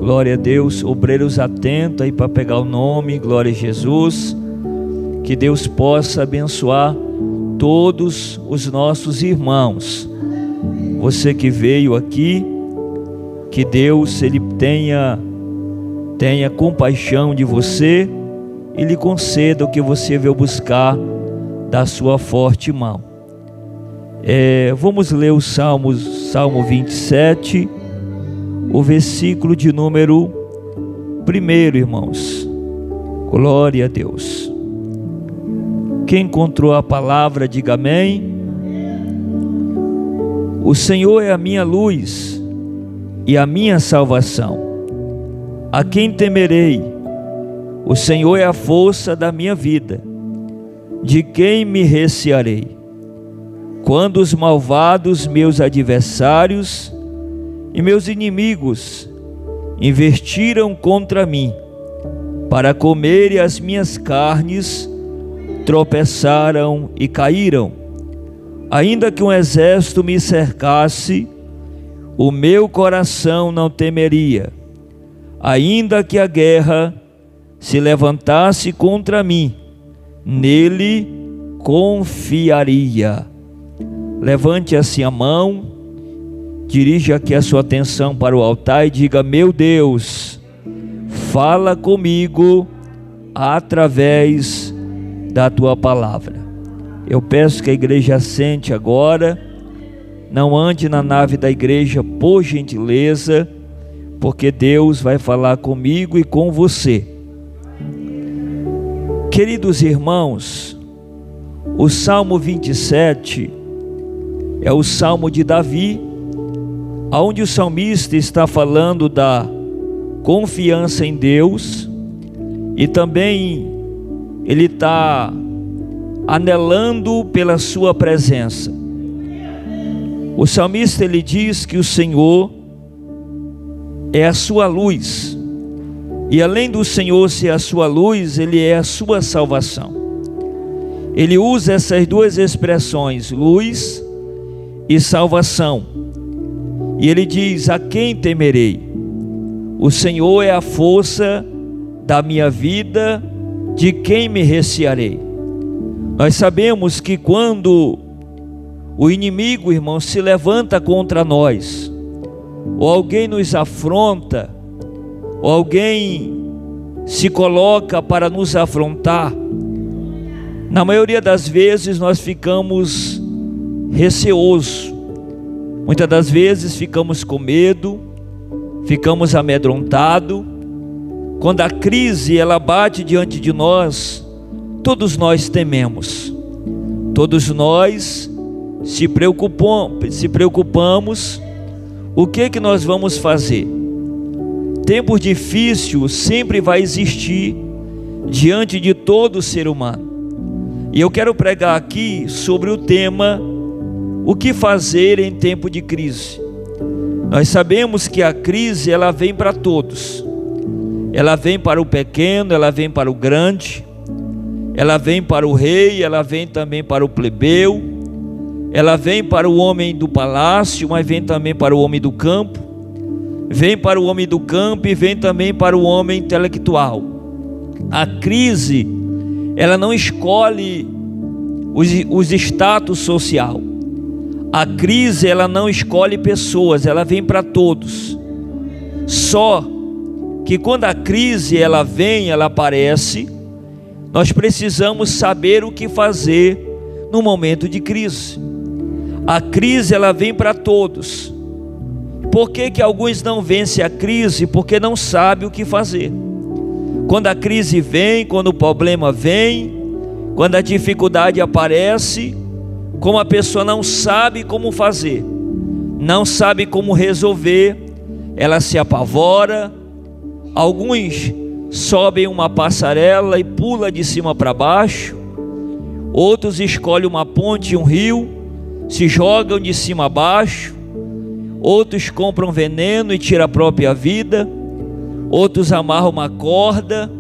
Glória a Deus. Obreiros atentos aí para pegar o nome. Glória a Jesus. Que Deus possa abençoar todos os nossos irmãos. Você que veio aqui, que Deus ele tenha compaixão de você e lhe conceda o que você veio buscar da sua forte mão. Vamos ler o Salmo 27, o versículo de número 1, irmãos. Glória a Deus. Quem encontrou a palavra, diga amém. O Senhor é a minha luz e a minha salvação. A quem temerei? O Senhor é a força da minha vida. De quem me recearei? Quando os malvados, meus adversários e meus inimigos, investiram contra mim, para comerem as minhas carnes, tropeçaram e caíram. Ainda que um exército me cercasse, o meu coração não temeria. Ainda que a guerra se levantasse contra mim, nele confiaria. Levante assim a mão, dirija aqui a sua atenção para o altar e diga: meu Deus, fala comigo através da tua palavra. Eu peço que a igreja sente agora, não ande na nave da igreja, por gentileza, porque Deus vai falar comigo e com você. Queridos irmãos, o Salmo 27 é o Salmo de Davi, onde o salmista está falando da confiança em Deus e também ele está anelando pela sua presença. O salmista ele diz que o Senhor é a sua luz, e além do Senhor ser a sua luz, ele é a sua salvação. Ele usa essas duas expressões, luz e salvação, e ele diz: a quem temerei? O Senhor é a força da minha vida, de quem me recearei? Nós sabemos que quando o inimigo, irmão, se levanta contra nós, ou alguém nos afronta, ou alguém se coloca para nos afrontar, na maioria das vezes nós ficamos receosos, muitas das vezes ficamos com medo, ficamos amedrontados. Quando a crise ela bate diante de nós, todos nós tememos, todos nós se preocupamos, o que nós vamos fazer? Tempo difícil sempre vai existir diante de todo ser humano, e eu quero pregar aqui sobre o tema: o que fazer em tempo de crise? Nós sabemos que a crise ela vem para todos, ela vem para o pequeno, ela vem para o grande, ela vem para o rei, ela vem também para o plebeu, ela vem para o homem do palácio, mas vem também para o homem do campo, vem para o homem do campo e vem também para o homem intelectual. A crise, ela não escolhe os status social. A crise, ela não escolhe pessoas, ela vem para todos. Só que quando a crise ela vem, ela aparece, nós precisamos saber o que fazer no momento de crise. A crise ela vem para todos. Por que alguns não vencem a crise? Porque não sabem o que fazer. Quando a crise vem, quando o problema vem, quando a dificuldade aparece, como a pessoa não sabe como fazer, não sabe como resolver, ela se apavora. Alguns sobem uma passarela e pula de cima para baixo, outros escolhem uma ponte e um rio, se jogam de cima a baixo, outros compram veneno e tiram a própria vida, outros amarram uma corda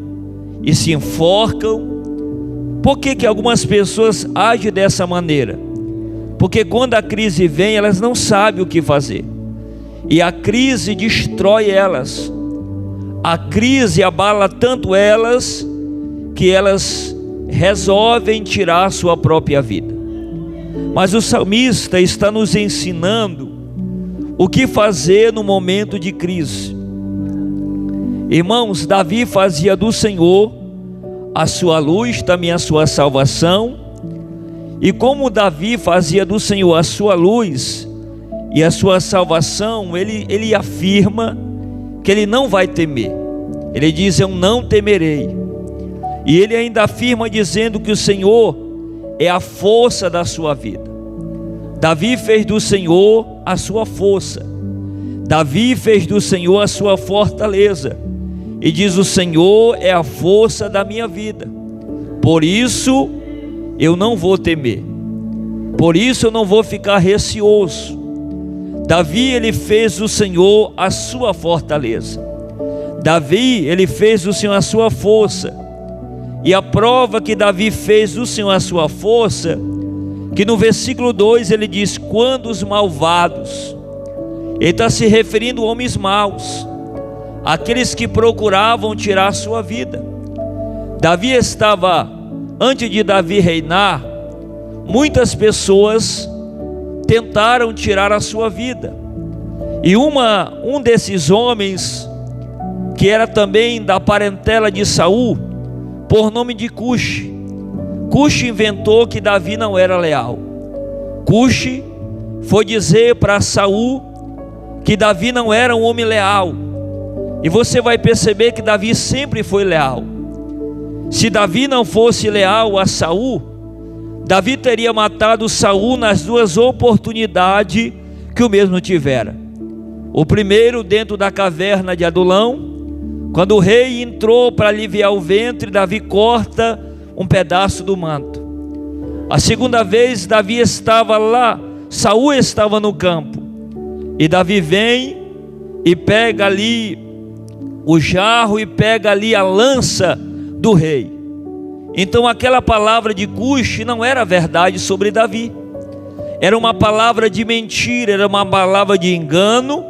e se enforcam. Por que algumas pessoas agem dessa maneira? Porque quando a crise vem, elas não sabem o que fazer, e a crise destrói elas. a crise abala tanto elas, que elas resolvem tirar a sua própria vida. Mas o salmista está nos ensinando o que fazer no momento de crise. Irmãos, Davi fazia do Senhor a sua luz, também a sua salvação. E como Davi fazia do Senhor a sua luz e a sua salvação, ele afirma que ele não vai temer. Ele diz: eu não temerei. E ele ainda afirma dizendo que o Senhor é a força da sua vida. Davi fez do Senhor a sua força. Davi fez do Senhor a sua fortaleza. E diz: o Senhor é a força da minha vida. Por isso eu não vou temer. Por isso eu não vou ficar receoso. Davi, ele fez do Senhor a sua fortaleza. Davi, ele fez do Senhor a sua força. E a prova que Davi fez do Senhor a sua força, que no versículo 2 ele diz: quando os malvados, ele está se referindo a homens maus, aqueles que procuravam tirar a sua vida. Davi estava, antes de Davi reinar, muitas pessoas tentaram tirar a sua vida. E um desses homens, que era também da parentela de Saul, por nome de Cuxi. Cuxi inventou que Davi não era leal. Cuxi foi dizer para Saul que Davi não era um homem leal. E você vai perceber que Davi sempre foi leal. Se Davi não fosse leal a Saul, Davi teria matado Saul nas duas oportunidades que o mesmo tivera. O primeiro dentro da caverna de Adulão, quando o rei entrou para aliviar o ventre, Davi corta um pedaço do manto. A segunda vez, Davi estava lá, Saul estava no campo, e Davi vem e pega ali o jarro e pega ali a lança do rei. Então aquela palavra de Cuxi não era verdade sobre Davi, era uma palavra de mentira, era uma palavra de engano,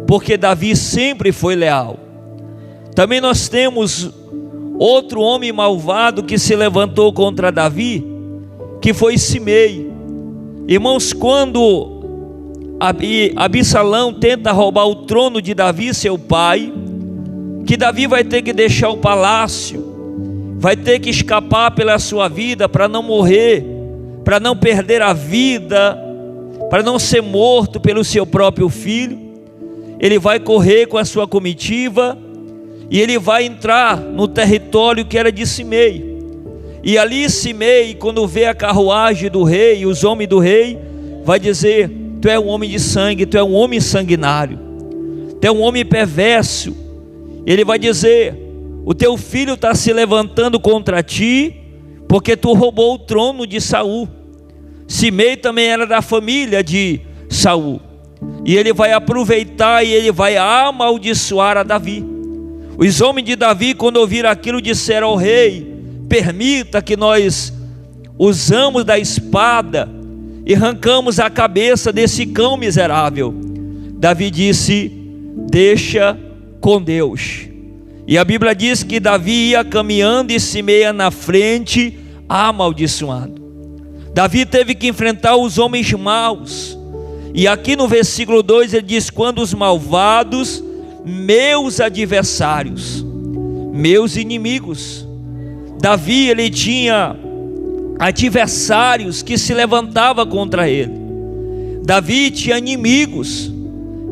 porque Davi sempre foi leal. Também nós temos outro homem malvado que se levantou contra Davi, que foi Simei. Irmãos, quando Absalão tenta roubar o trono de Davi, seu pai, que Davi vai ter que deixar o palácio, vai ter que escapar pela sua vida para não morrer, para não perder a vida, para não ser morto pelo seu próprio filho. Ele vai correr com a sua comitiva e ele vai entrar no território que era de Simei. E ali Simei, quando vê a carruagem do rei, os homens do rei, vai dizer: tu é um homem de sangue, tu é um homem sanguinário, tu é um homem perverso. Ele vai dizer: o teu filho está se levantando contra ti, porque tu roubou o trono de Saul. Simei também era da família de Saul, e ele vai aproveitar e ele vai amaldiçoar a Davi. Os homens de Davi, quando ouviram aquilo, disseram ao rei: permita que nós usamos da espada e arrancamos a cabeça desse cão miserável. Davi disse: deixa com Deus. E a Bíblia diz que Davi ia caminhando e Simei na frente, amaldiçoando. Davi teve que enfrentar os homens maus. E aqui no versículo 2 ele diz: quando os malvados, meus adversários, meus inimigos. Davi, ele tinha adversários que se levantavam contra ele. Davi tinha inimigos,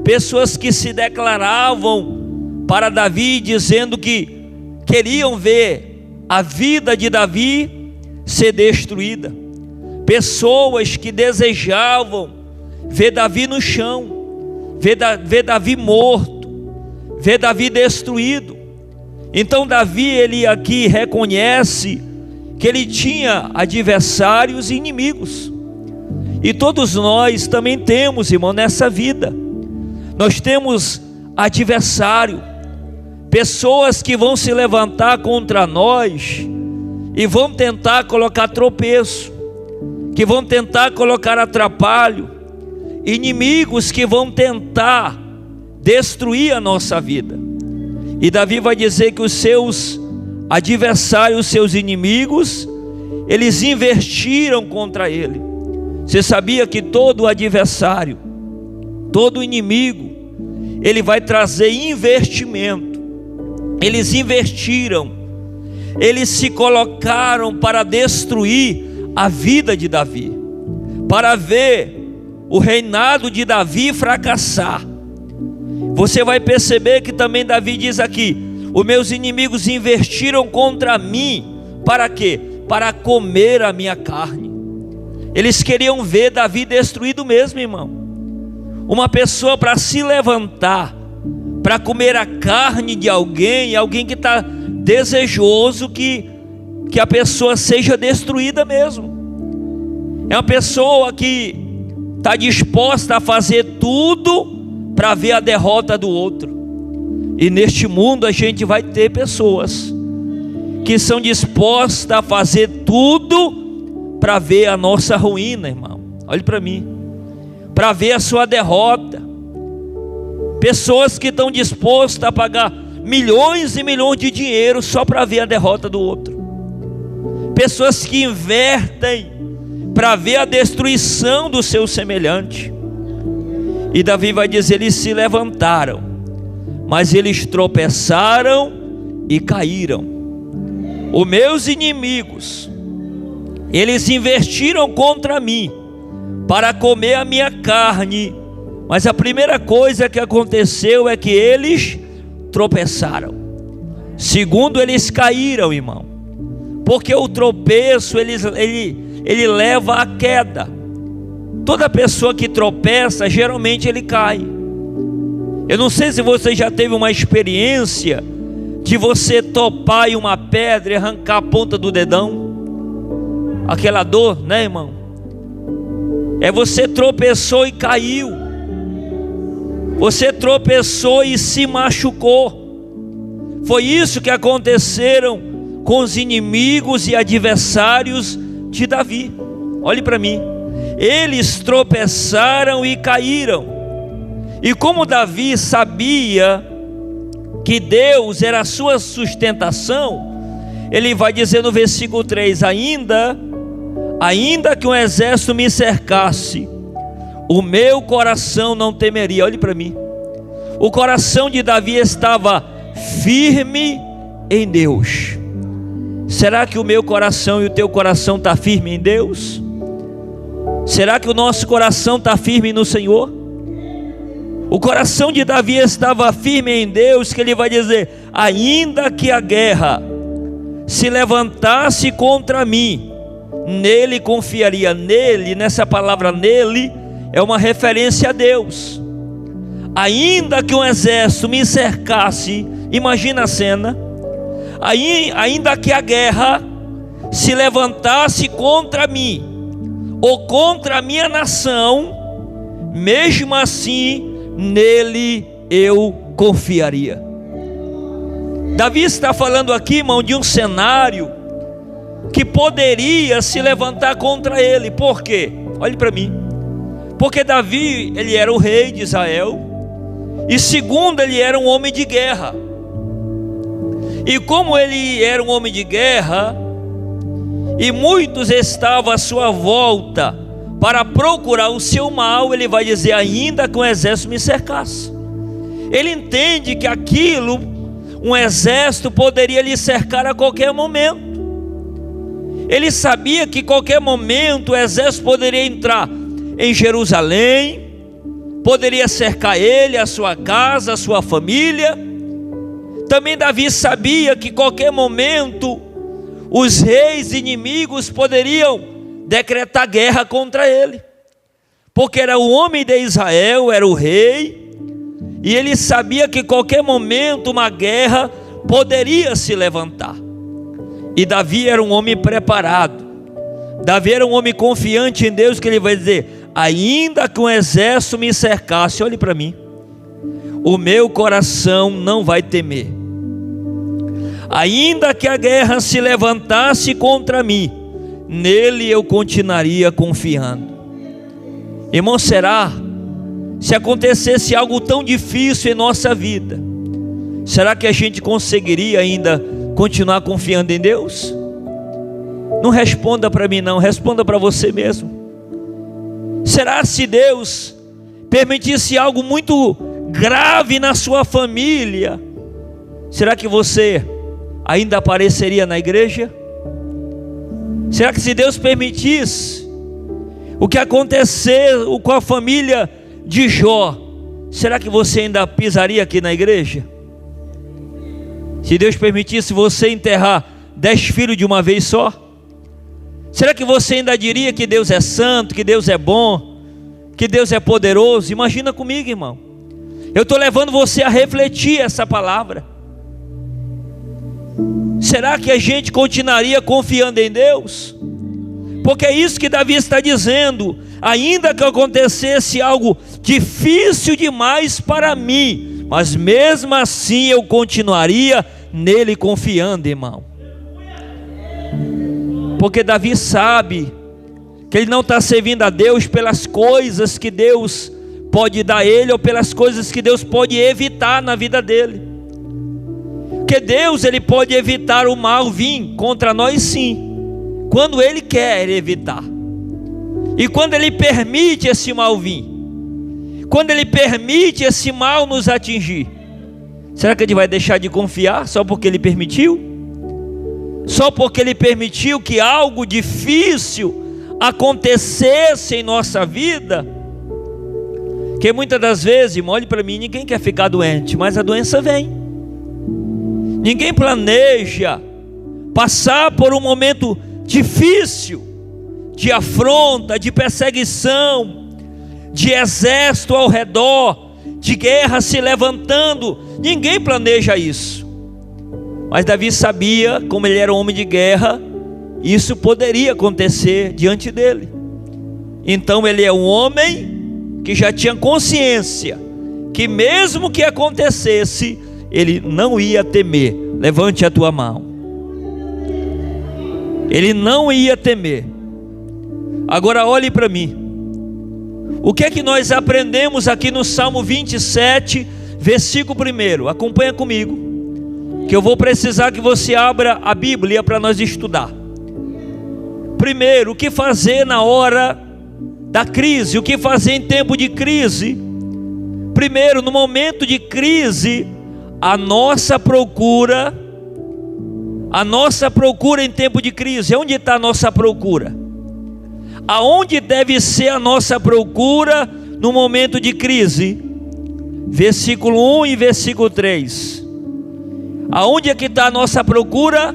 pessoas que se declaravam para Davi, dizendo que queriam ver a vida de Davi ser destruída. Pessoas que desejavam ver Davi no chão, ver Davi morto, ver Davi destruído. Então Davi, ele aqui reconhece que ele tinha adversários e inimigos. E todos nós também temos, irmão, nessa vida. Nós temos adversário, pessoas que vão se levantar contra nós e vão tentar colocar tropeço, que vão tentar colocar atrapalho, inimigos que vão tentar destruir a nossa vida. E Davi vai dizer que os seus adversários, os seus inimigos, eles investiram contra ele. Você sabia que todo adversário, todo inimigo, ele vai trazer investimento. Eles investiram, eles se colocaram para destruir a vida de Davi, para ver o reinado de Davi fracassar. Você vai perceber que também Davi diz aqui: os meus inimigos investiram contra mim, para quê? Para comer a minha carne. Eles queriam ver Davi destruído mesmo, irmão. Uma pessoa para se levantar, para comer a carne de alguém, alguém que está desejoso que a pessoa seja destruída mesmo. É uma pessoa que está disposta a fazer tudo para ver a derrota do outro. E neste mundo a gente vai ter pessoas que são dispostas a fazer tudo para ver a nossa ruína, irmão. Olhe para mim, para ver a sua derrota. Pessoas que estão dispostas a pagar milhões e milhões de dinheiro só para ver a derrota do outro. Pessoas que invertem para ver a destruição do seu semelhante. E Davi vai dizer: eles se levantaram, mas eles tropeçaram e caíram. Os meus inimigos, eles investiram contra mim para comer a minha carne, mas a primeira coisa que aconteceu é que eles tropeçaram. Segundo, eles caíram, irmão, porque o tropeço ele leva à queda. Toda pessoa que tropeça, geralmente ele cai. Eu não sei se você já teve uma experiência de você topar em uma pedra e arrancar a ponta do dedão. Aquela dor, né, irmão? É você tropeçou e caiu. Você tropeçou e se machucou. Foi isso que aconteceram com os inimigos e adversários de Davi. Olhe para mim. Eles tropeçaram e caíram. E como Davi sabia que Deus era a sua sustentação, ele vai dizer no versículo 3: ainda que um exército me cercasse, o meu coração não temeria. Olhe para mim. O coração de Davi estava firme em Deus. Será que o meu coração e o teu coração está firme em Deus? Será que o nosso coração está firme no Senhor? O coração de Davi estava firme em Deus, que ele vai dizer: ainda que a guerra se levantasse contra mim, nele confiaria. Nele, nessa palavra nele, é uma referência a Deus. Ainda que um exército me cercasse, imagina a cena, ainda que a guerra se levantasse contra mim, ou contra a minha nação, mesmo assim, nele eu confiaria. Davi está falando aqui, irmão, de um cenário que poderia se levantar contra ele. Por quê? Olhe para mim. Porque Davi, ele era o rei de Israel, e segundo, ele era um homem de guerra. E como ele era um homem de guerra, e muitos estavam à sua volta para procurar o seu mal, ele vai dizer: ainda que um exército me cercasse. Ele entende que aquilo, um exército poderia lhe cercar a qualquer momento. Ele sabia que a qualquer momento o exército poderia entrar em Jerusalém, poderia cercar ele, a sua casa, a sua família. Também Davi sabia que a qualquer momento os reis inimigos poderiam decretar guerra contra ele, porque era o homem de Israel, era o rei, e ele sabia que a qualquer momento uma guerra poderia se levantar. E Davi era um homem preparado. Davi era um homem confiante em Deus, que ele vai dizer: ainda que um exército me cercasse, olhe para mim, o meu coração não vai temer. Ainda que a guerra se levantasse contra mim, nele eu continuaria confiando. Irmão, será? Se acontecesse algo tão difícil em nossa vida, será que a gente conseguiria ainda continuar confiando em Deus? Não responda para mim não, responda para você mesmo. Será se Deus permitisse algo muito grave na sua família, será que você ainda apareceria na igreja? Será que se Deus permitisse o que aconteceu com a família de Jó, será que você ainda pisaria aqui na igreja? Se Deus permitisse você enterrar 10 filhos de uma vez só, será que você ainda diria que Deus é santo, que Deus é bom, que Deus é poderoso? Imagina comigo, irmão. Eu estou levando você a refletir essa palavra. Será que a gente continuaria confiando em Deus? Porque é isso que Davi está dizendo. Ainda que acontecesse algo difícil demais para mim, mas mesmo assim eu continuaria nele confiando, irmão. Porque Davi sabe que ele não está servindo a Deus pelas coisas que Deus pode dar a ele, ou pelas coisas que Deus pode evitar na vida dele. Porque Deus, ele pode evitar o mal vir contra nós, sim, quando ele quer evitar. E quando ele permite esse mal vir, quando ele permite esse mal nos atingir, será que ele vai deixar de confiar só porque ele permitiu? Só porque ele permitiu que algo difícil acontecesse em nossa vida? Porque muitas das vezes, irmão, olhe para mim, ninguém quer ficar doente, mas a doença vem. Ninguém planeja passar por um momento difícil, de afronta, de perseguição, de exército ao redor, de guerra se levantando. Ninguém planeja isso. Mas Davi sabia, como ele era um homem de guerra, isso poderia acontecer diante dele. Então ele é um homem que já tinha consciência que mesmo que acontecesse, ele não ia temer. Levante a tua mão. Ele não ia temer. Agora olhe para mim. O que é que nós aprendemos aqui no Salmo 27, versículo 1? Acompanha comigo, que eu vou precisar que você abra a Bíblia para nós estudar. Primeiro, o que fazer na hora da crise? O que fazer em tempo de crise? Primeiro, no momento de crise, a nossa procura em tempo de crise. Onde está a nossa procura? Aonde deve ser a nossa procura no momento de crise? Versículo 1 e versículo 3. Aonde é que está a nossa procura?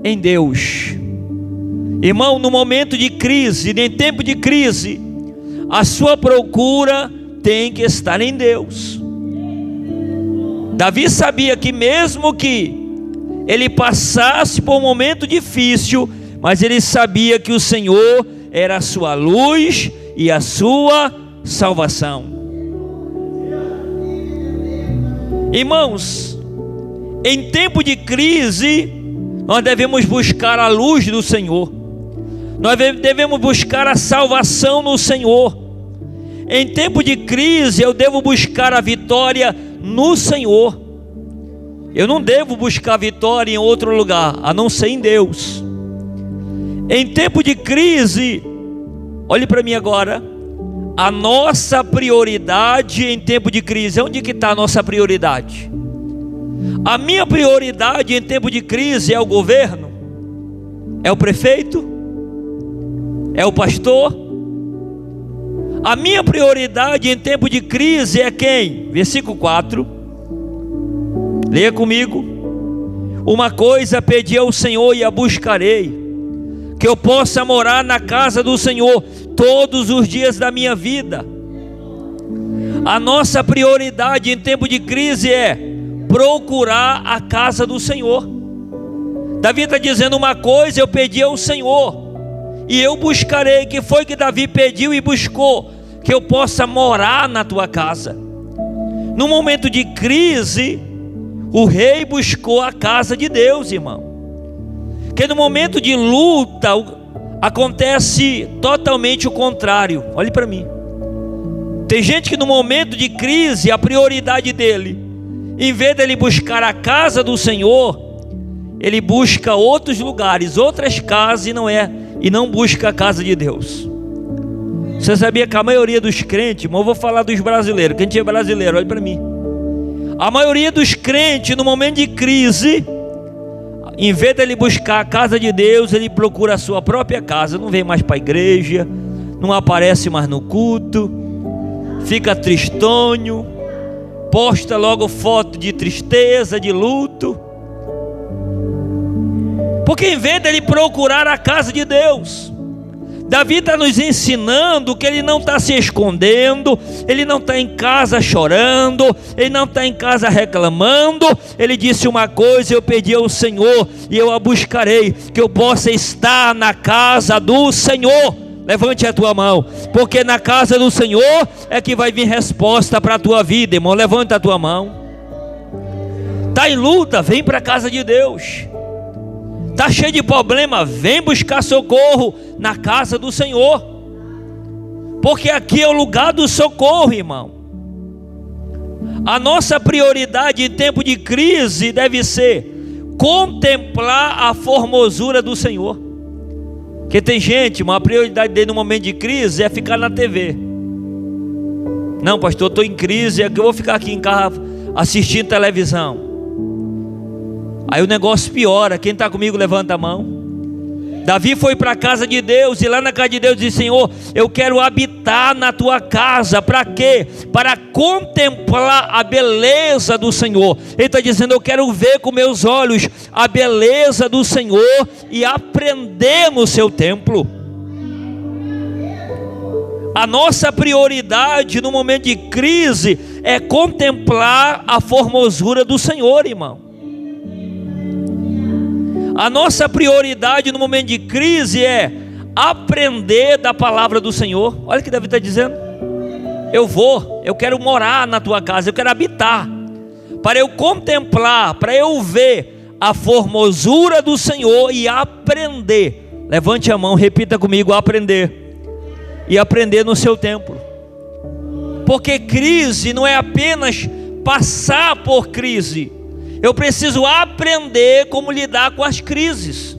Em Deus. Irmão, no momento de crise, em tempo de crise, a sua procura tem que estar em Deus. Davi sabia que mesmo que ele passasse por um momento difícil, mas ele sabia que o Senhor era a sua luz e a sua salvação. Irmãos, em tempo de crise, nós devemos buscar a luz do Senhor. Nós devemos buscar a salvação no Senhor. Em tempo de crise, eu devo buscar a vitória no Senhor. Eu não devo buscar vitória em outro lugar, a não ser em Deus. Em tempo de crise, olhe para mim agora, a nossa prioridade em tempo de crise, onde que está a nossa prioridade? A minha prioridade em tempo de crise é o governo? É o prefeito? É o pastor? A minha prioridade em tempo de crise é quem? Versículo 4. Leia comigo. Uma coisa pedi ao Senhor e a buscarei, que eu possa morar na casa do Senhor todos os dias da minha vida. A nossa prioridade em tempo de crise é procurar a casa do Senhor. Davi está dizendo: uma coisa eu pedi ao Senhor e eu buscarei. Que foi que Davi pediu e buscou? Que eu possa morar na tua casa. No momento de crise, o rei buscou a casa de Deus, irmão. Que no momento de luta acontece totalmente o contrário. Olhe para mim. Tem gente que no momento de crise a prioridade dele em vez dele buscar a casa do Senhor, ele busca outros lugares, outras casas, e não busca a casa de Deus. Você sabia que a maioria dos crentes, mas eu vou falar dos brasileiros, quem é brasileiro, olha para mim. A maioria dos crentes, no momento de crise, em vez de ele buscar a casa de Deus, ele procura a sua própria casa. Não vem mais para a igreja, não aparece mais no culto, fica tristonho, posta logo foto de tristeza, de luto. Porque em vez de ele procurar a casa de Deus, Davi está nos ensinando que ele não está se escondendo, ele não está em casa chorando, ele não está em casa reclamando. Ele disse uma coisa: eu pedi ao Senhor e eu a buscarei, que eu possa estar na casa do Senhor. Levante a tua mão, porque na casa do Senhor é que vai vir resposta para a tua vida, irmão. Levanta a tua mão. Está em luta, vem para a casa de Deus. Está cheio de problema, vem buscar socorro na casa do Senhor, porque aqui é o lugar do socorro, irmão. A nossa prioridade em tempo de crise deve ser contemplar a formosura do Senhor. Porque tem gente, uma prioridade dele no momento de crise é ficar na TV. Não, pastor, eu estou em crise, é que eu vou ficar aqui em casa assistindo televisão. Aí o negócio piora. Quem está comigo, levanta a mão. Davi foi para a casa de Deus, e lá na casa de Deus disse: Senhor, eu quero habitar na tua casa. Para quê? Para contemplar a beleza do Senhor. Ele está dizendo: eu quero ver com meus olhos a beleza do Senhor e aprender no seu templo. A nossa prioridade no momento de crise é contemplar a formosura do Senhor, irmão. A nossa prioridade no momento de crise é aprender da palavra do Senhor. Olha o que Davi está dizendo: eu quero morar na tua casa, eu quero habitar, para eu contemplar, para eu ver a formosura do Senhor e aprender. Levante a mão, repita comigo: aprender. E aprender no seu templo. Porque crise não é apenas passar por crise, eu preciso aprender como lidar com as crises.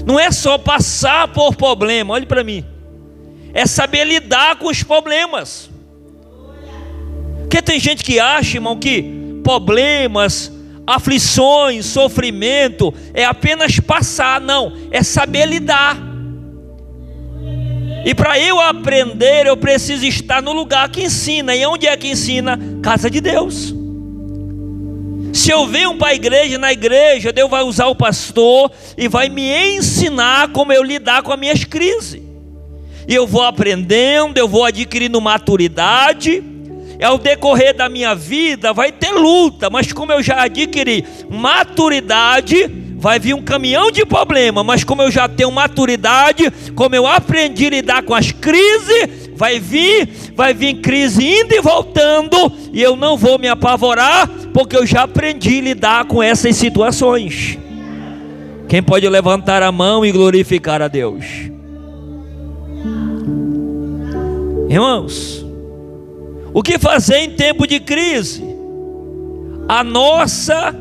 Não é só passar por problema, olhe para mim, é saber lidar com os problemas. Porque tem gente que acha, irmão, que problemas, aflições, sofrimento é apenas passar. Não, é saber lidar. E para eu aprender, eu preciso estar no lugar que ensina. E onde é que ensina? Casa de Deus. Se eu venho para a igreja, na igreja Deus vai usar o pastor e vai me ensinar como eu lidar com as minhas crises. E eu vou aprendendo, eu vou adquirindo maturidade. Ao decorrer da minha vida vai ter luta, mas como eu já adquiri maturidade, vai vir um caminhão de problema, mas como eu já tenho maturidade, como eu aprendi a lidar com as crises, vai vir crise indo e voltando, e eu não vou me apavorar, porque eu já aprendi a lidar com essas situações. Quem pode levantar a mão e glorificar a Deus? Irmãos, o que fazer em tempo de crise? A nossa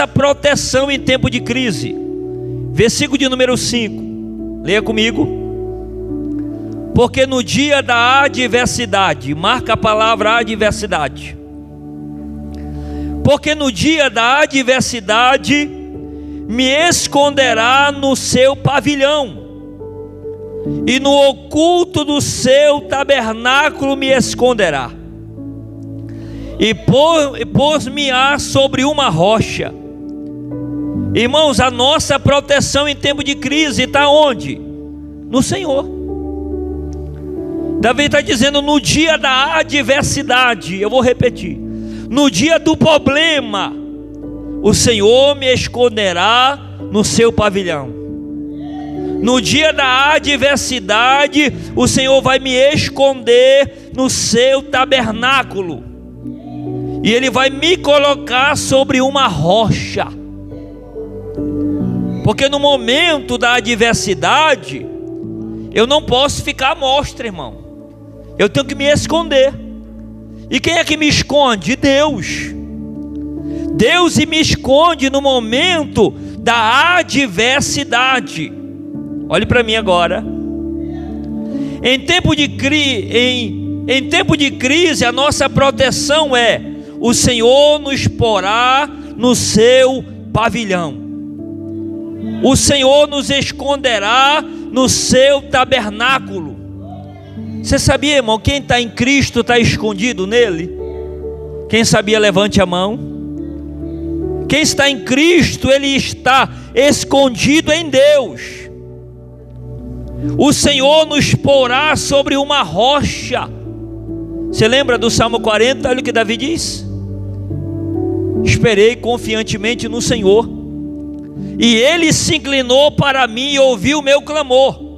proteção em tempo de crise. Versículo de número 5. Leia comigo. Porque no dia da adversidade, marca a palavra adversidade. Porque no dia da adversidade me esconderá no seu pavilhão, e no oculto do seu tabernáculo me esconderá, e pôs-me-á sobre uma rocha. Irmãos, a nossa proteção em tempo de crise está onde? No Senhor. Davi está dizendo: no dia da adversidade, eu vou repetir, no dia do problema, o Senhor me esconderá no seu pavilhão. No dia da adversidade, o Senhor vai me esconder no seu tabernáculo, e Ele vai me colocar sobre uma rocha. Porque no momento da adversidade, eu não posso ficar à mostra, irmão. Eu tenho que me esconder. E quem é que me esconde? Deus. Deus me esconde no momento da adversidade. Olhe para mim agora. Em tempo de crise, a nossa proteção é: o Senhor nos porá no seu pavilhão. O Senhor nos esconderá no seu tabernáculo. Você sabia, irmão, quem está em Cristo está escondido nele? Quem sabia, levante a mão. Quem está em Cristo, ele está escondido em Deus. O Senhor nos porá sobre uma rocha. Você lembra do Salmo 40? Olha o que Davi diz: esperei confiantemente no Senhor, e Ele se inclinou para mim e ouviu o meu clamor.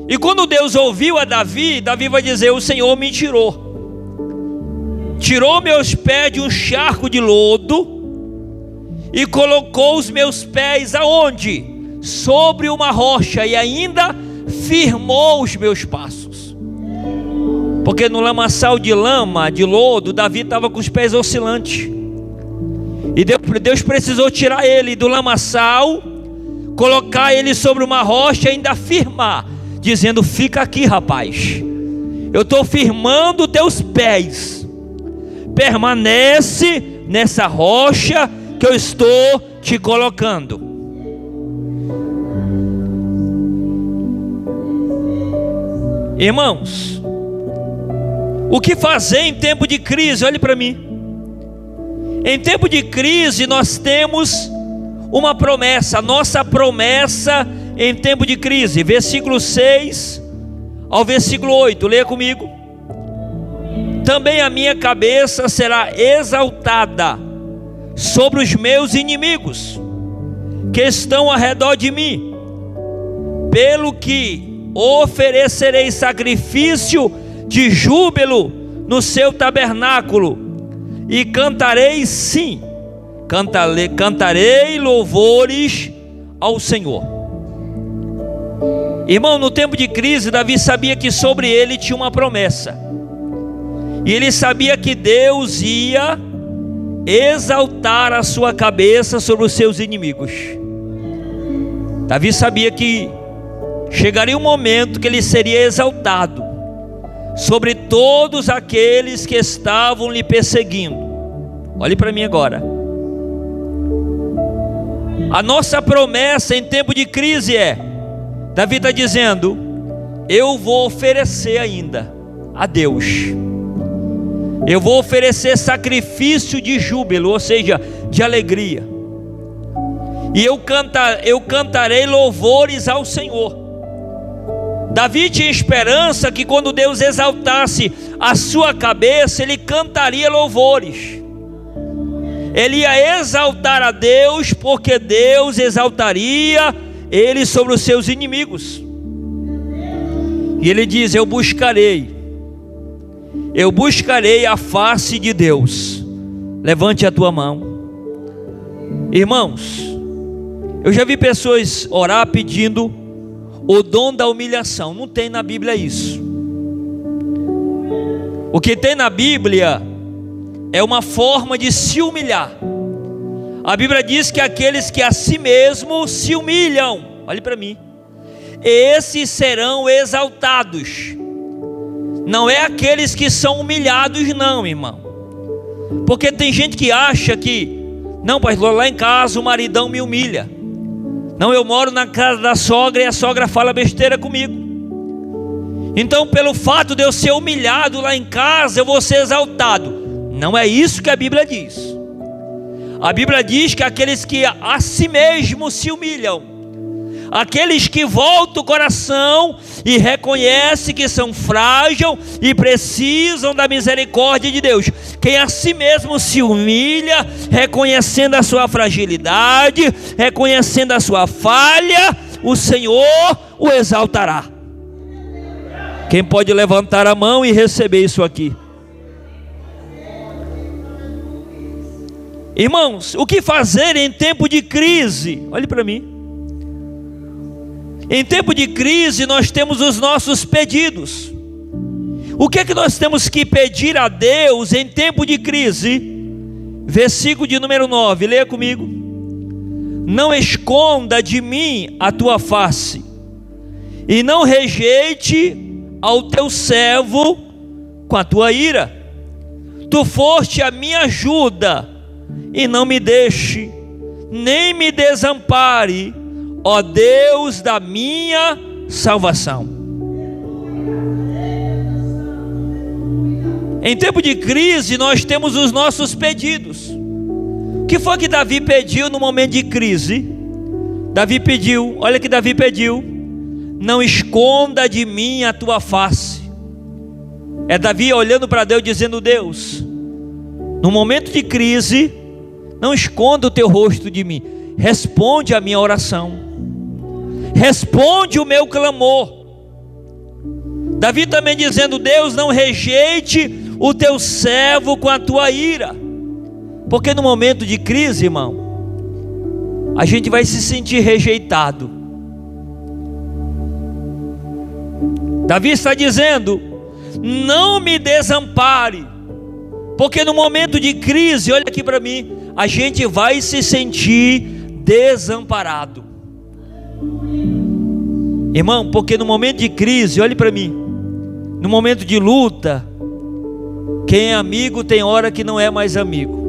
E quando Deus ouviu a Davi, Davi vai dizer: o Senhor me tirou meus pés de um charco de lodo, e colocou os meus pés aonde? Sobre uma rocha, e ainda firmou os meus passos. Porque no lamaçal de lama, de lodo, Davi estava com os pés oscilantes, e Deus precisou tirar ele do lamaçal, colocar ele sobre uma rocha e ainda firmar, dizendo: fica aqui, rapaz, eu estou firmando teus pés, permanece nessa rocha que eu estou te colocando. Irmãos, o que fazer em tempo de crise? Olhe para mim. Em tempo de crise nós temos uma promessa. Nossa promessa em tempo de crise, versículo 6 ao versículo 8, leia comigo. Também a minha cabeça será exaltada sobre os meus inimigos que estão ao redor de mim, pelo que oferecerei sacrifício de júbilo no seu tabernáculo, e cantarei, sim, cantarei louvores ao Senhor. Irmão, no tempo de crise, Davi sabia que sobre ele tinha uma promessa, e ele sabia que Deus ia exaltar a sua cabeça sobre os seus inimigos. Davi sabia que chegaria um momento que ele seria exaltado sobre todos aqueles que estavam lhe perseguindo. Olhe para mim agora. A nossa promessa em tempo de crise é: Davi está dizendo, eu vou oferecer ainda a Deus, eu vou oferecer sacrifício de júbilo, ou seja, de alegria, e eu cantarei louvores ao Senhor. Davi tinha esperança que quando Deus exaltasse a sua cabeça, ele cantaria louvores. Ele ia exaltar a Deus, porque Deus exaltaria ele sobre os seus inimigos. E ele diz, eu buscarei a face de Deus. Levante a tua mão. Irmãos, eu já vi pessoas orar pedindo o dom da humilhação. Não tem na Bíblia isso. O que tem na Bíblia é uma forma de se humilhar. A Bíblia diz que aqueles que a si mesmo se humilham, olhe para mim, esses serão exaltados. Não é aqueles que são humilhados não, irmão. Porque tem gente que acha que, não, pastor, lá em casa o maridão me humilha. Não, eu moro na casa da sogra e a sogra fala besteira comigo. Então, pelo fato de eu ser humilhado lá em casa, eu vou ser exaltado. Não é isso que a Bíblia diz. A Bíblia diz que aqueles que a si mesmo se humilham, aqueles que voltam o coração e reconhecem que são frágeis e precisam da misericórdia de Deus. Quem a si mesmo se humilha, reconhecendo a sua fragilidade, reconhecendo a sua falha, o Senhor o exaltará. Quem pode levantar a mão e receber isso aqui? Irmãos, o que fazer em tempo de crise? Olhe para mim. Em tempo de crise nós temos os nossos pedidos. O que é que nós temos que pedir a Deus em tempo de crise? Versículo de número 9, leia comigo. Não esconda de mim a tua face, e não rejeite ao teu servo com a tua ira. Tu foste a minha ajuda, e não me deixe, nem me desampare, ó Deus da minha salvação. Em tempo de crise nós temos os nossos pedidos. O que foi que Davi pediu no momento de crise? Davi pediu, olha que Davi pediu: não esconda de mim a tua face. É Davi olhando para Deus dizendo: Deus, no momento de crise, não esconda o teu rosto de mim, responde a minha oração, responde o meu clamor. Davi também dizendo: Deus, não rejeite o teu servo com a tua ira. Porque no momento de crise, irmão, a gente vai se sentir rejeitado. Davi está dizendo: não me desampare. Porque no momento de crise, olha aqui para mim, a gente vai se sentir desamparado. Irmão, porque no momento de crise, olhe para mim, no momento de luta, quem é amigo tem hora que não é mais amigo.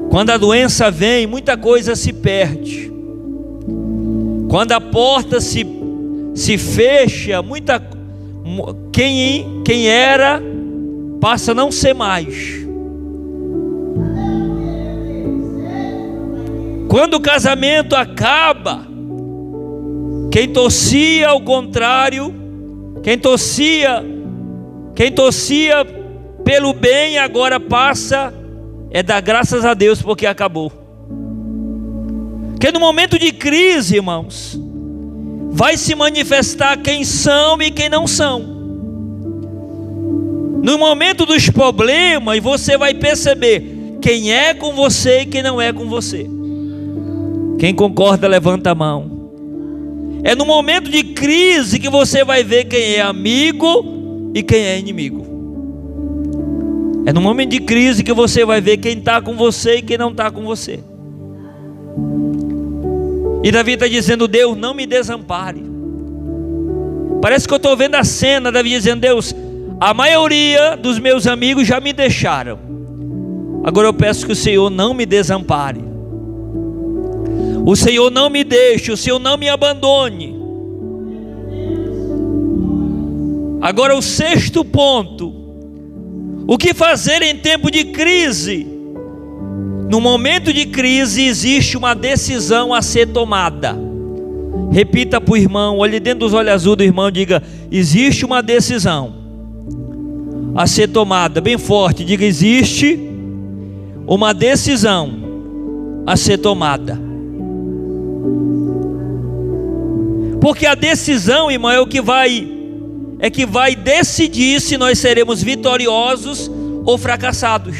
Quando a doença vem, muita coisa se perde. Quando a porta se fecha, quem era passa a não ser mais. Quando o casamento acaba, quem torcia ao contrário, quem torcia pelo bem, agora passa dar graças a Deus porque acabou. Porque no momento de crise, irmãos, vai se manifestar quem são e quem não são. No momento dos problemas, você vai perceber quem é com você e quem não é com você. Quem concorda, levanta a mão. É no momento de crise que você vai ver quem é amigo e quem é inimigo. É no momento de crise que você vai ver quem está com você e quem não está com você. E Davi está dizendo: Deus, não me desampare. Parece que eu estou vendo a cena, Davi dizendo: Deus, a maioria dos meus amigos já me deixaram, agora eu peço que o Senhor não me desampare. O Senhor não me deixe, o Senhor não me abandone. Agora o sexto ponto: o que fazer em tempo de crise? No momento de crise existe uma decisão a ser tomada. Repita para o irmão, olhe dentro dos olhos azuis do irmão, diga: existe uma decisão a ser tomada. Bem forte, diga: existe uma decisão a ser tomada. Porque a decisão, irmão, é que vai decidir se nós seremos vitoriosos ou fracassados.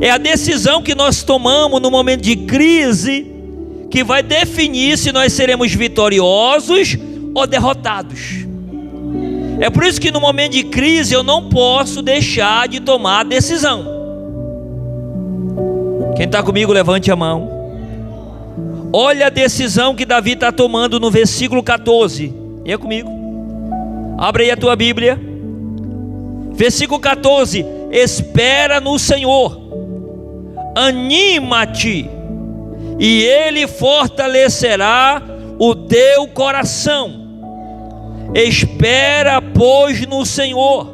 É a decisão que nós tomamos no momento de crise que vai definir se nós seremos vitoriosos ou derrotados. É por isso que no momento de crise eu não posso deixar de tomar decisão. Quem está comigo, levante a mão. Olha a decisão que Davi está tomando no versículo 14. E é comigo. Abre aí a tua Bíblia. Versículo 14: espera no Senhor, anima-te, e Ele fortalecerá o teu coração. Espera, pois, no Senhor.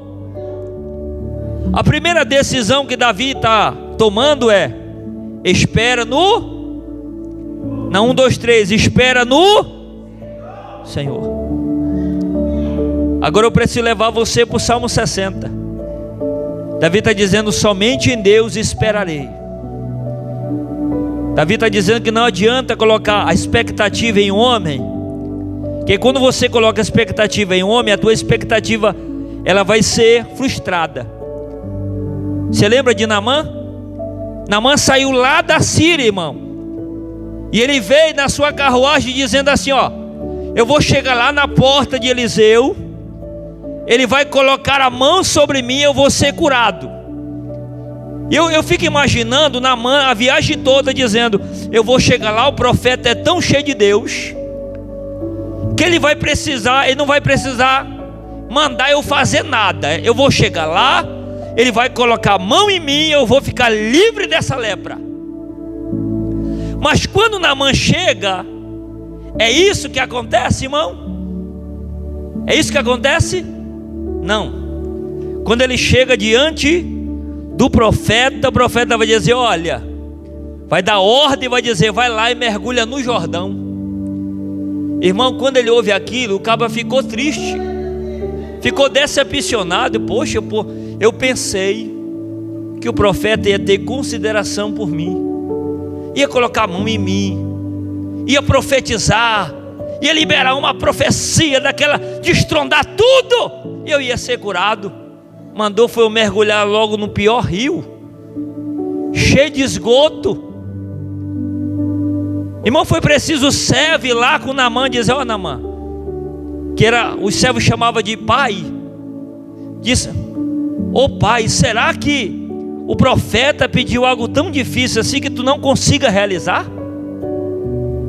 A primeira decisão que Davi está tomando é: espera no... Não, 1, 2, 3, espera no Senhor. Agora eu preciso levar você para o Salmo 60. Davi está dizendo: somente em Deus esperarei. Davi está dizendo que não adianta colocar a expectativa em um homem, que quando você coloca a expectativa em um homem, a tua expectativa ela vai ser frustrada. Você lembra de Naamã? Naamã saiu lá da Síria, irmão, e ele veio na sua carruagem dizendo assim: ó, eu vou chegar lá na porta de Eliseu, Ele vai colocar a mão sobre mim e eu vou ser curado. Eu fico imaginando Naamã a viagem toda dizendo: eu vou chegar lá, o profeta é tão cheio de Deus que ele não vai precisar mandar eu fazer nada. Eu vou chegar lá, ele vai colocar a mão em mim e eu vou ficar livre dessa lepra. Mas quando Naamã chega, é isso que acontece, irmão? É isso que acontece? Não. Quando ele chega diante do profeta, o profeta vai dizer: olha, vai dar ordem, vai dizer: vai lá e mergulha no Jordão. Irmão, quando ele ouve aquilo, o cabra ficou triste, ficou decepcionado. Poxa, eu pensei que o profeta ia ter consideração por mim, ia colocar a mão em mim, ia profetizar, ia liberar uma profecia daquela de estrondar tudo, e eu ia ser curado. Mandou foi eu mergulhar logo no pior rio, cheio de esgoto. Irmão, foi preciso o servo ir lá com Naamã dizer: ó, Naamã, que os servos chamavam de pai, disse: ô pai, será que o profeta pediu algo tão difícil assim que tu não consiga realizar?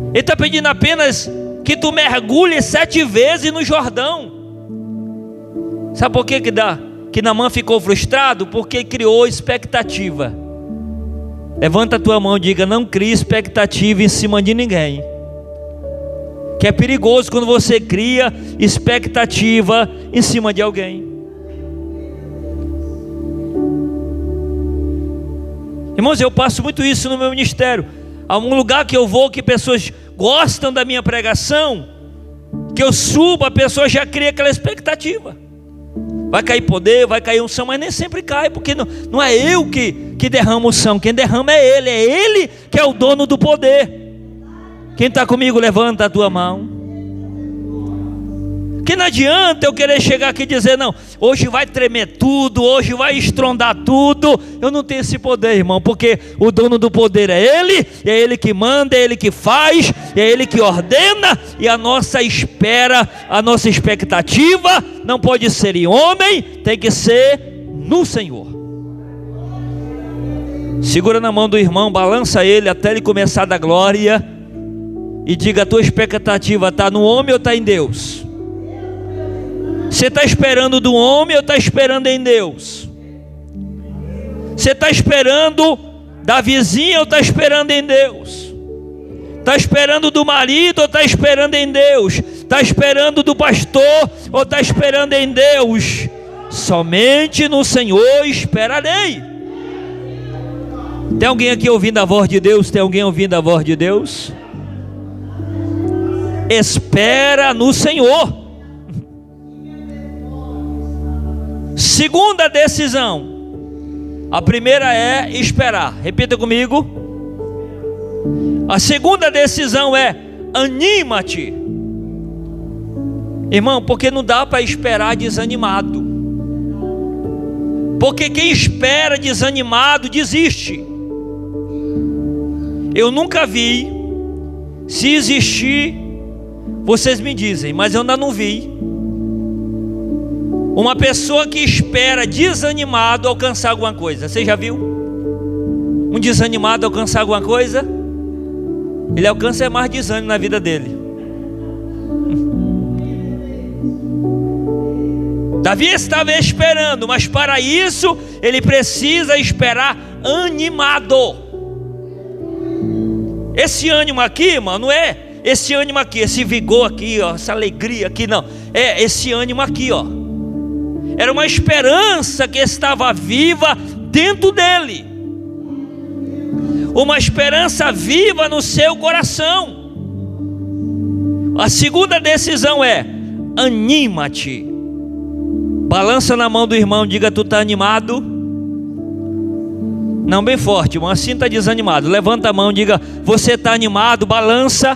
Ele está pedindo apenas que tu mergulhe 7 vezes no Jordão. Sabe por que Naamã ficou frustrado? Porque criou expectativa. Levanta a tua mão e diga: não crie expectativa em cima de ninguém. Que é perigoso quando você cria expectativa em cima de alguém. Irmãos, eu passo muito isso no meu ministério. Há um lugar que eu vou que pessoas gostam da minha pregação, que eu subo, a pessoa já cria aquela expectativa. Vai cair poder, vai cair unção, mas nem sempre cai, porque não é eu que derramo unção, quem derrama é Ele que é o dono do poder. Quem está comigo, levanta a tua mão. Que não adianta eu querer chegar aqui e dizer: não, hoje vai tremer tudo, hoje vai estrondar tudo. Eu não tenho esse poder, irmão, porque o dono do poder é Ele que manda, é Ele que faz, é Ele que ordena. E a nossa espera, a nossa expectativa não pode ser em homem, tem que ser no Senhor. Segura na mão do irmão, balança ele até ele começar a dar glória e diga: a tua expectativa está no homem ou está em Deus? Você está esperando do homem ou está esperando em Deus? Você está esperando da vizinha ou está esperando em Deus? Está esperando do marido ou está esperando em Deus? Está esperando do pastor ou está esperando em Deus? Somente no Senhor esperarei. Tem alguém aqui ouvindo a voz de Deus? Tem alguém ouvindo a voz de Deus? Espera no Senhor. Segunda decisão. A primeira é esperar. Repita comigo. A segunda decisão é: anima-te. Irmão, porque não dá para esperar desanimado. Porque quem espera desanimado desiste. Eu nunca vi. Se existir, vocês me dizem, mas eu ainda não vi uma pessoa que espera desanimado alcançar alguma coisa. Você já viu um desanimado alcançar alguma coisa? Ele alcança mais desânimo na vida dele. Davi estava esperando, mas para isso ele precisa esperar animado. Esse ânimo aqui, irmão, não é esse ânimo aqui, esse vigor aqui, ó, essa alegria aqui, não. É esse ânimo aqui, ó. Era uma esperança que estava viva dentro dele. Uma esperança viva no seu coração. A segunda decisão é: anima-te. Balança na mão do irmão, diga: tu está animado? Não, bem forte, irmão, assim está desanimado. Levanta a mão, diga: você está animado? Balança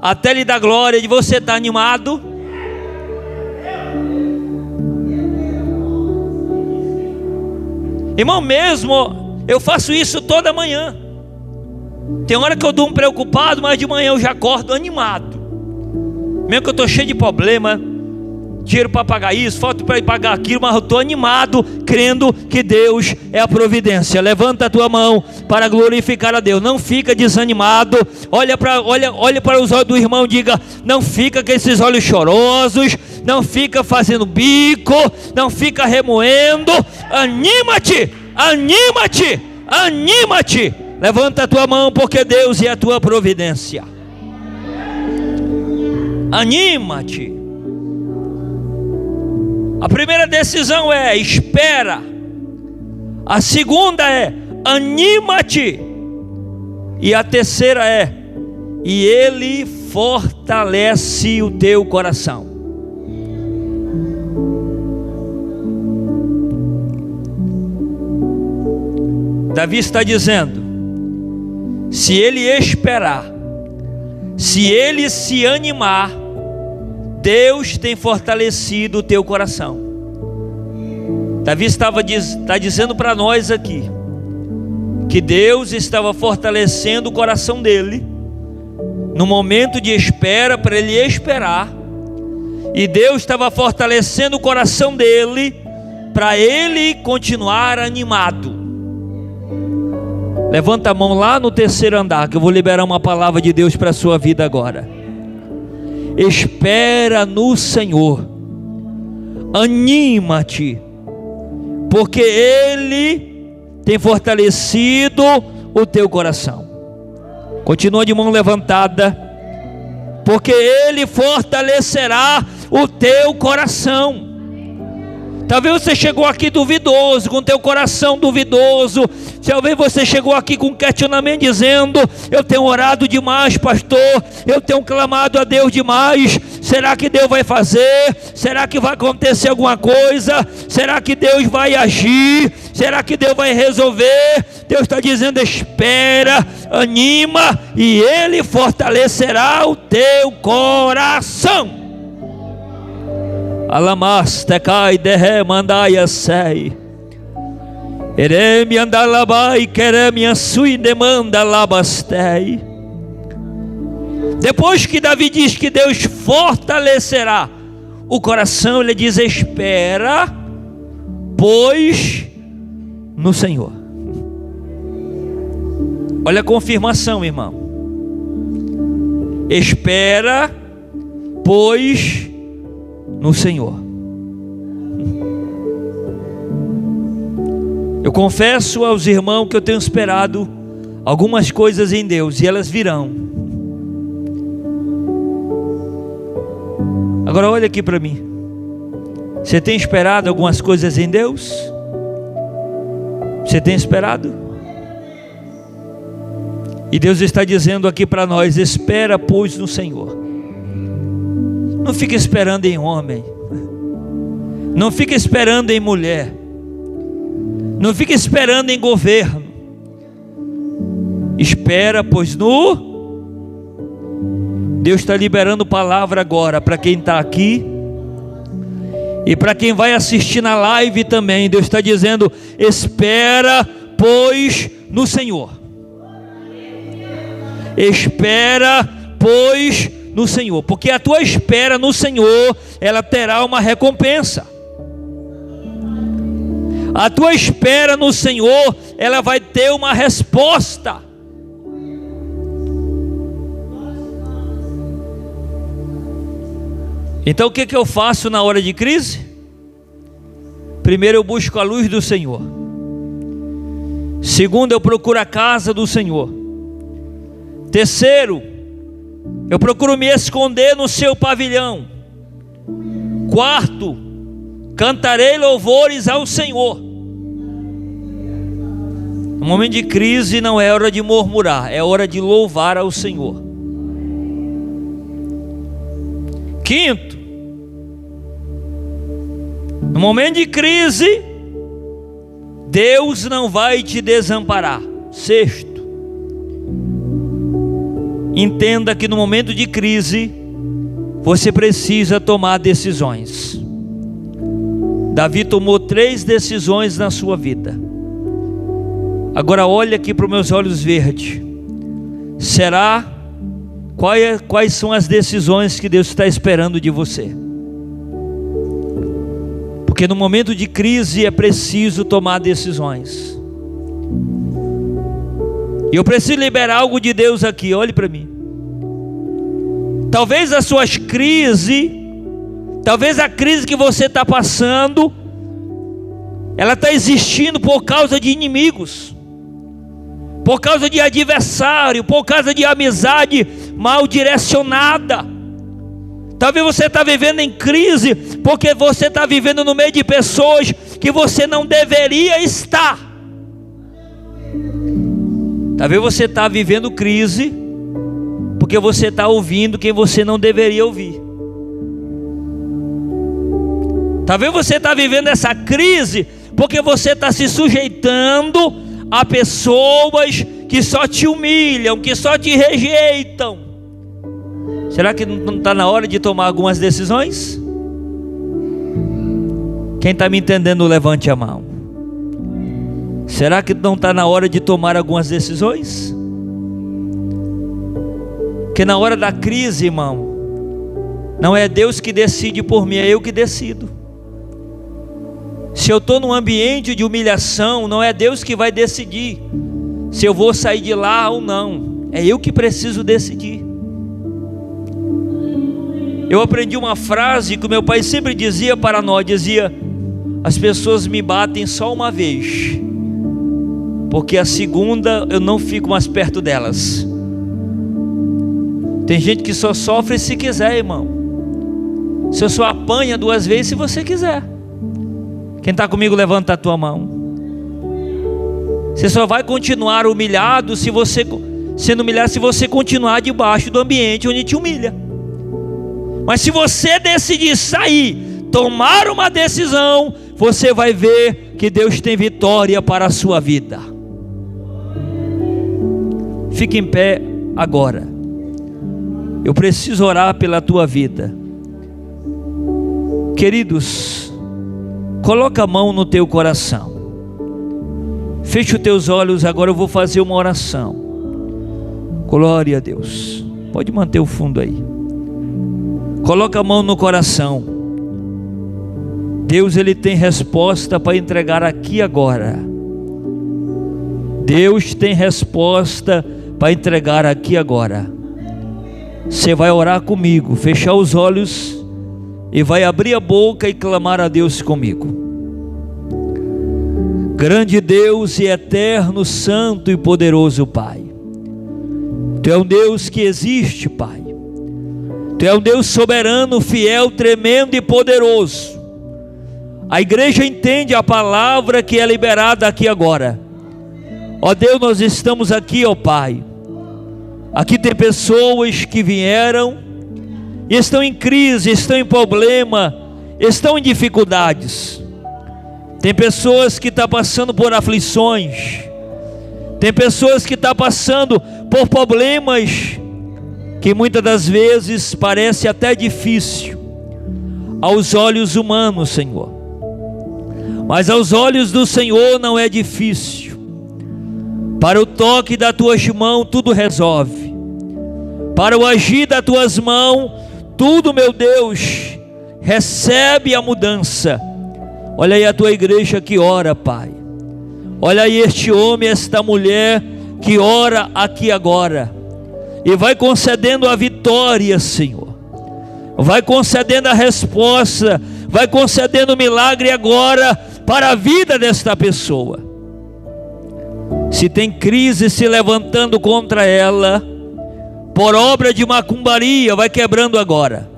até lhe dar glória de você está animado. Irmão, mesmo eu faço isso toda manhã. Tem hora que eu durmo preocupado, mas de manhã eu já acordo animado. Mesmo que eu estou cheio de problema, dinheiro para pagar isso, falta para pagar aquilo, mas eu estou animado, crendo que Deus é a providência. Levanta a tua mão para glorificar a Deus. Não fica desanimado. Olha para os olhos do irmão e diga: não fica com esses olhos chorosos, não fica fazendo bico, não fica remoendo. Anima-te, anima-te, anima-te. Levanta a tua mão, porque Deus é a tua providência. Anima-te. A primeira decisão é: espera. A segunda é: anima-te. E a terceira é: e Ele fortalece o teu coração. Davi está dizendo: se ele esperar, se ele se animar, Deus tem fortalecido o teu coração. Davi está dizendo para nós aqui que Deus estava fortalecendo o coração dele no momento de espera, para ele esperar, e Deus estava fortalecendo o coração dele para ele continuar animado. Levanta a mão lá no terceiro andar, que eu vou liberar uma palavra de Deus para a sua vida agora. Espera no Senhor, anima-te, porque Ele tem fortalecido o teu coração. Continua de mão levantada, porque Ele fortalecerá o teu coração. Talvez você chegou aqui duvidoso, com teu coração duvidoso. Talvez você chegou aqui com um questionamento dizendo: eu tenho orado demais, pastor, eu tenho clamado a Deus demais. Será que Deus vai fazer? Será que vai acontecer alguma coisa? Será que Deus vai agir? Será que Deus vai resolver? Deus está dizendo: espera, anima, e Ele fortalecerá o teu coração. Alamastekai dehe mandaia sei. Eremi andalabai queremi ansui demanda labastei. Depois que Davi diz que Deus fortalecerá o coração, ele diz: espera, pois, no Senhor. Olha a confirmação, irmão. Espera, pois, no Senhor. Eu confesso aos irmãos que eu tenho esperado algumas coisas em Deus, e elas virão. Agora olha aqui para mim. Você tem esperado algumas coisas em Deus? Você tem esperado? E Deus está dizendo aqui para nós: espera, pois, no Senhor. Não fica esperando em homem, não fica esperando em mulher, não fica esperando em governo. Espera, pois, no... Deus está liberando palavra agora para quem está aqui e para quem vai assistir na live também. Deus está dizendo: espera, pois, no Senhor. Espera, pois, no Senhor, porque a tua espera no Senhor, ela terá uma recompensa. A tua espera no Senhor, ela vai ter uma resposta. Então o que eu faço na hora de crise? Primeiro, eu busco a luz do Senhor. Segundo, eu procuro a casa do Senhor. Terceiro, eu procuro me esconder no seu pavilhão. Quarto, cantarei louvores ao Senhor. No momento de crise não é hora de murmurar, é hora de louvar ao Senhor. Quinto, no momento de crise, Deus não vai te desamparar. Sexto, entenda que no momento de crise você precisa tomar decisões. Davi tomou 3 decisões na sua vida. Agora olha aqui para os meus olhos verdes. Quais são as decisões que Deus está esperando de você? Porque no momento de crise é preciso tomar decisões. E eu preciso liberar algo de Deus aqui, olhe para mim. Talvez as suas crises, talvez a crise que você está passando, ela está existindo por causa de inimigos, por causa de adversário, por causa de amizade mal direcionada. Talvez você está vivendo em crise porque você está vivendo no meio de pessoas que você não deveria estar. Talvez você está vivendo crise porque você está ouvindo quem você não deveria ouvir. Talvez você está vivendo essa crise porque você está se sujeitando a pessoas que só te humilham, que só te rejeitam. Será que não está na hora de tomar algumas decisões? Quem está me entendendo, levante a mão. Será que não está na hora de tomar algumas decisões? Porque na hora da crise, irmão, não é Deus que decide por mim, é eu que decido. Se eu estou num ambiente de humilhação, não é Deus que vai decidir se eu vou sair de lá ou não. É eu que preciso decidir. Eu aprendi uma frase que o meu pai sempre dizia para nós, dizia: as pessoas me batem só uma vez, porque a segunda eu não fico mais perto delas. Tem gente que só sofre se quiser, irmão. Você só apanha 2 vezes se você quiser. Quem está comigo, levanta a tua mão. Você só vai continuar humilhado se você sendo humilhado, se você continuar debaixo do ambiente onde te humilha. Mas se você decidir sair, tomar uma decisão, você vai ver que Deus tem vitória para a sua vida. Fique em pé agora. Eu preciso orar pela tua vida. Queridos, coloca a mão no teu coração. Feche os teus olhos, agora eu vou fazer uma oração. Glória a Deus. Pode manter o fundo aí. Coloca a mão no coração. Deus, Ele tem resposta para entregar aqui agora. Deus tem resposta para entregar aqui agora. Você vai orar comigo, fechar os olhos e vai abrir a boca e clamar a Deus comigo. Grande Deus e eterno, santo e poderoso Pai, Tu é um Deus que existe, Pai. Tu é um Deus soberano, fiel, tremendo e poderoso. A igreja entende a palavra que é liberada aqui agora. Ó Deus, nós estamos aqui, ó Pai. Aqui tem pessoas que vieram e estão em crise, estão em problema, estão em dificuldades. Tem pessoas que estão passando por aflições. Tem pessoas que estão passando por problemas que muitas das vezes parece até difícil aos olhos humanos, Senhor. Mas aos olhos do Senhor não é difícil. Para o toque das tuas mãos tudo resolve. Para o agir das tuas mãos tudo, meu Deus, recebe a mudança. Olha aí a tua igreja que ora, Pai. Olha aí este homem, esta mulher que ora aqui agora. E vai concedendo a vitória, Senhor. Vai concedendo a resposta. Vai concedendo o milagre agora para a vida desta pessoa. Se tem crise se levantando contra ela, por obra de macumbaria, vai quebrando agora.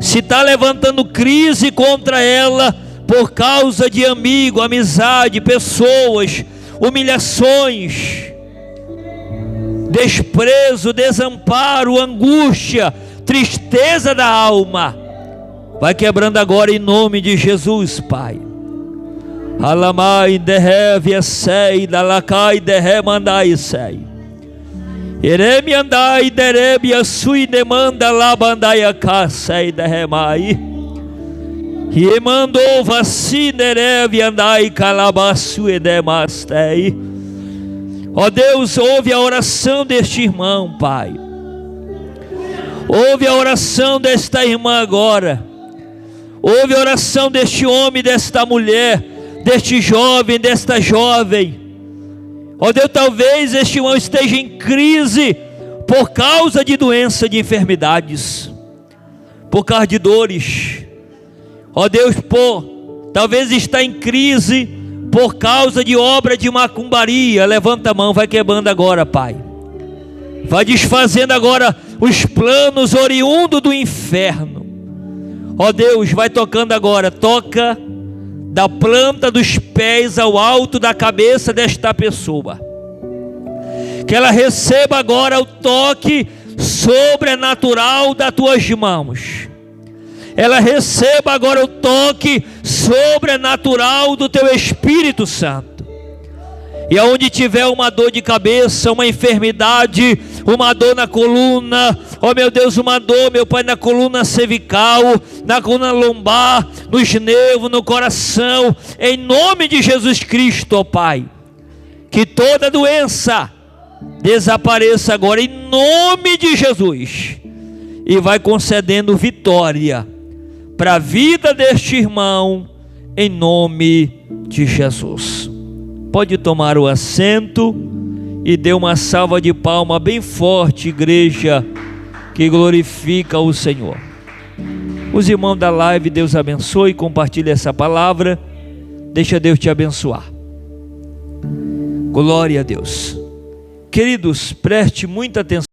Se está levantando crise contra ela, por causa de amigo, amizade, pessoas, humilhações, desprezo, desamparo, angústia, tristeza da alma, vai quebrando agora em nome de Jesus, Pai. Alamai derreve sei, dalakai derremandai sei. Ereme andai derebe a sui demanda labandai a sei derremai. E mandou vacinereve andai calabaçu edemastei. Ó Deus, ouve a oração deste irmão, Pai. Ouve a oração desta irmã agora. Ouve a oração deste homem, desta mulher, deste jovem, desta jovem. Ó Deus, talvez este irmão esteja em crise por causa de doença, de enfermidades, por causa de dores. Ó Deus, talvez está em crise por causa de obra de macumbaria. Levanta a mão, vai quebrando agora, Pai. Vai desfazendo agora os planos oriundos do inferno. Ó Deus, vai tocando agora. Toca da planta dos pés ao alto da cabeça desta pessoa. Que ela receba agora o toque sobrenatural das tuas mãos. Ela receba agora o toque sobrenatural do teu Espírito Santo. E aonde tiver uma dor de cabeça, uma enfermidade, uma dor na coluna, ó meu Deus, uma dor, meu Pai, na coluna cervical, na coluna lombar, nos nervos, no coração, em nome de Jesus Cristo, ó Pai, que toda doença desapareça agora, em nome de Jesus, e vai concedendo vitória para a vida deste irmão, em nome de Jesus. Pode tomar o assento e dê uma salva de palma bem forte, igreja, que glorifica o Senhor. Os irmãos da live, Deus abençoe, compartilhe essa palavra, deixa Deus te abençoar. Glória a Deus. Queridos, preste muita atenção.